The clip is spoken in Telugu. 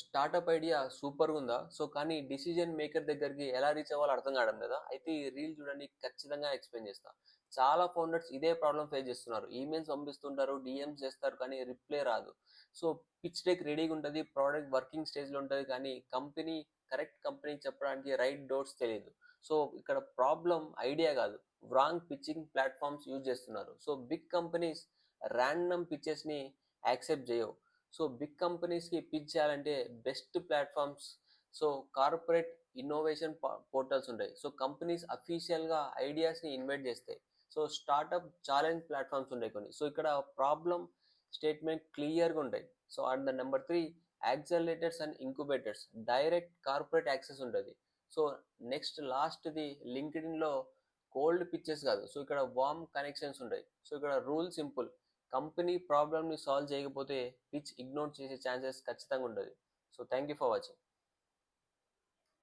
స్టార్టప్ ఐడియా సూపర్‌గా ఉందా? కానీ డిసిజన్ మేకర్ దగ్గరికి ఎలా రీచ్ అవ్వాలో అర్థం కావడం లేదా? అయితే ఈ రీల్ చూడండి ఖచ్చితంగా ఎక్స్‌ప్లెయిన్ చేస్తా. చాలా ఫౌండర్స్ ఇదే ప్రాబ్లమ్ ఫేస్ చేస్తున్నారు. ఈమెయిల్స్ పంపిస్తుంటారు, డీఎమ్స్ చేస్తారు కానీ రిప్లై రాదు. సో పిచ్ డెక్ రెడీగా ఉంటది. ప్రొడక్ట్ వర్కింగ్ స్టేజ్‌లో ఉంటది కానీ కరెక్ట్ కంపెనీ చెప్పడానికి రైట్ డోర్స్ తెలీదు. సో ఇక్కడ ప్రాబ్లమ్ ఐడియా కాదు. రాంగ్ పిచ్చింగ్ ప్లాట్‌ఫార్మ్స్ యూజ్ చేస్తున్నారు. సో బిగ్ కంపెనీస్ రాండమ్ పిచెస్‌ని యాక్సెప్ట్ చేయవు. సో బిగ్ కంపెనీస్‌కి పిచ్ చేయాలంటే best platforms so corporate innovation portals ఉంటాయి. సో కంపెనీస్ అఫీషియల్‌గా ఐడియాస్‌ని ఇన్వైట్ చేస్తాయి. సో స్టార్టప్ ఛాలెంజ్ ప్లాట్‌ఫార్మ్స్ ఉంటాయి కొన్ని. సో ఇక్కడ ప్రాబ్లమ్ స్టేట్మెంట్ క్లియర్‌గా ఉంటాయి. So and number 3 accelerators and incubators direct corporate access ఉంటది. సో నెక్స్ట్ లాస్ట్‌ది లింక్డ్ఇన్‌లో కోల్డ్ పిచెస్ కాదు. సో ఇక్కడ వార్మ్ కనెక్షన్స్ ఉంటాయి. సో ఇక్కడ రూల్ సింపుల్. కంపెనీ ప్రాబ్లమ్‌ని సాల్వ్ చేయకపోతే పిచ్ ఇగ్నోర్ చేసే ఛాన్సెస్ ఖచ్చితంగా ఉండదు. So thank you for watching.